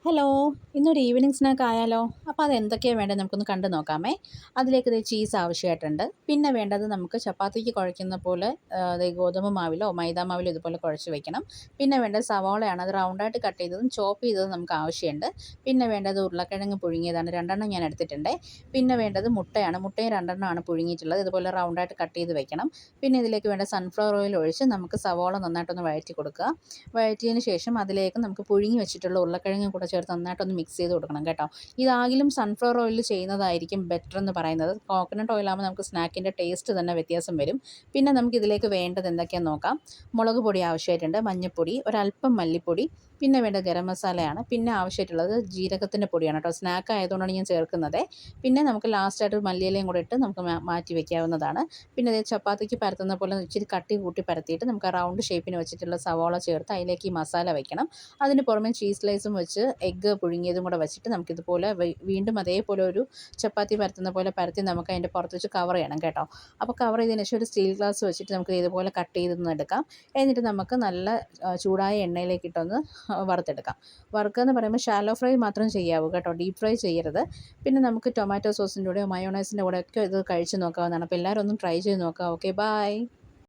Hello, ഇന്നൊരു evening snack ആയാലോ? അപ്പോൾ അതെന്തൊക്കെയാണ് വേണ്ടത് നമുക്കൊന്ന് കണ്ടു നോക്കാമേ. അതിലേക്ക് ദേ ചീസ് ആവശ്യമായിട്ടുണ്ട്. പിന്നെ വേണ്ടത് നമുക്ക് ചപ്പാത്തിക്ക് കുഴയ്ക്കുന്ന പോലെ ദേ ഗോതമ്പ് മാവിലോ മൈദാ മാവിലോ ഇതുപോലെ കുഴച്ച് വെക്കണം. പിന്നെ വേണ്ടത് സവാളയാണ്. അത് റൗണ്ടായിട്ട് കട്ട് ചെയ്തതും ചോപ്പ് ചെയ്തതും നമുക്ക് ആവശ്യമുണ്ട്. പിന്നെ വേണ്ടത് ഉരുളക്കിഴങ്ങ് പുഴുങ്ങിയതാണ്, 2 ഞാൻ എടുത്തിട്ടുണ്ട്. പിന്നെ വേണ്ടത് മുട്ടയാണ്. മുട്ടയും 2 പുഴുങ്ങിയിട്ടുള്ളത്. ഇതുപോലെ റൗണ്ടായിട്ട് കട്ട് ചെയ്ത് വെക്കണം. പിന്നെ ഇതിലേക്ക് വേണ്ട സൺഫ്ലവർ ഓയിൽ ഒഴിച്ച് നമുക്ക് സവാള നന്നായിട്ടൊന്ന് വഴറ്റി കൊടുക്കുക. വഴറ്റിയതിന് ശേഷം അതിലേക്ക് നമുക്ക് പുഴുങ്ങി വെച്ചിട്ടുള്ള ഉരുളക്കിഴങ്ങ് കൂടെ ചേർത്ത് നന്നായിട്ടൊന്ന് മിക്സ് ചെയ്ത് കൊടുക്കണം കേട്ടോ. ഇതാകിലും സൺഫ്ലവർ ഓയിലിൽ ചെയ്യുന്നതായിരിക്കും ബെറ്റർ എന്ന് പറയുന്നത്. കോക്കനട്ട് ഓയിലാകുമ്പോൾ നമുക്ക് സ്നാക്കിൻ്റെ ടേസ്റ്റ് തന്നെ വ്യത്യാസം വരും. പിന്നെ നമുക്ക് ഇതിലേക്ക് വേണ്ടത് എന്തൊക്കെയാണെന്ന് നോക്കാം. മുളക് പൊടി ആവശ്യമായിട്ടുണ്ട്, മഞ്ഞൾപ്പൊടി, ഒരല്പം മല്ലിപ്പൊടി, പിന്നെ വേണ്ടത് ഗരം മസാലയാണ്. പിന്നെ ആവശ്യമായിട്ടുള്ളത് ജീരകത്തിൻ്റെ പൊടിയാണ് കേട്ടോ. സ്നാക്ക് ആയതുകൊണ്ടാണ് ഞാൻ ചേർക്കുന്നത്. പിന്നെ നമുക്ക് ലാസ്റ്റായിട്ട് മല്ലിയിലയും കൂടെ ഇട്ട് നമുക്ക് മാറ്റി വയ്ക്കാവുന്നതാണ്. പിന്നെ ഇത് ചപ്പാത്തിക്ക് പരത്തുന്ന പോലെ ഇച്ചിരി കട്ടി കൂട്ടി പരത്തിയിട്ട് നമുക്ക് റൗണ്ട് ഷേപ്പിന് വെച്ചിട്ടുള്ള സവാള ചേർത്ത് അതിലേക്ക് ഈ മസാല വയ്ക്കണം. അതിന് പുറമെ ചീസ് സ്ലൈസും വെച്ച് എഗ്ഗ് പുഴുങ്ങിയതും കൂടെ വെച്ചിട്ട് നമുക്കിതുപോലെ വീണ്ടും അതേപോലെ ഒരു ചപ്പാത്തി പരത്തുന്ന പോലെ പരത്തി നമുക്ക് അതിൻ്റെ പുറത്ത് വെച്ച് കവർ ചെയ്യണം കേട്ടോ. അപ്പോൾ കവർ ചെയ്തതിന് ശേഷം ഒരു സ്റ്റീൽ ഗ്ലാസ് വെച്ചിട്ട് നമുക്ക് ഇതുപോലെ കട്ട് ചെയ്തൊന്ന് എടുക്കാം. എന്നിട്ട് നമുക്ക് നല്ല ചൂടായ എണ്ണയിലേക്ക് ഇട്ടൊന്ന് വറുത്തെടുക്കാം. വറുക്കുക എന്ന് പറയുമ്പോൾ ഷാലോ ഫ്രൈ മാത്രം ചെയ്യാവൂ കേട്ടോ, ഡീപ്പ് ഫ്രൈ ചെയ്യരുത്. പിന്നെ നമുക്ക് ടൊമാറ്റോ സോസിൻ്റെ കൂടെയോ മയോണൈസിൻ്റെ കൂടെയൊക്കെ ഇത് കഴിച്ച് നോക്കാവുന്നതാണ്. അപ്പോൾ എല്ലാവരും ഒന്ന് ട്രൈ ചെയ്ത് നോക്കാം. Okay, by.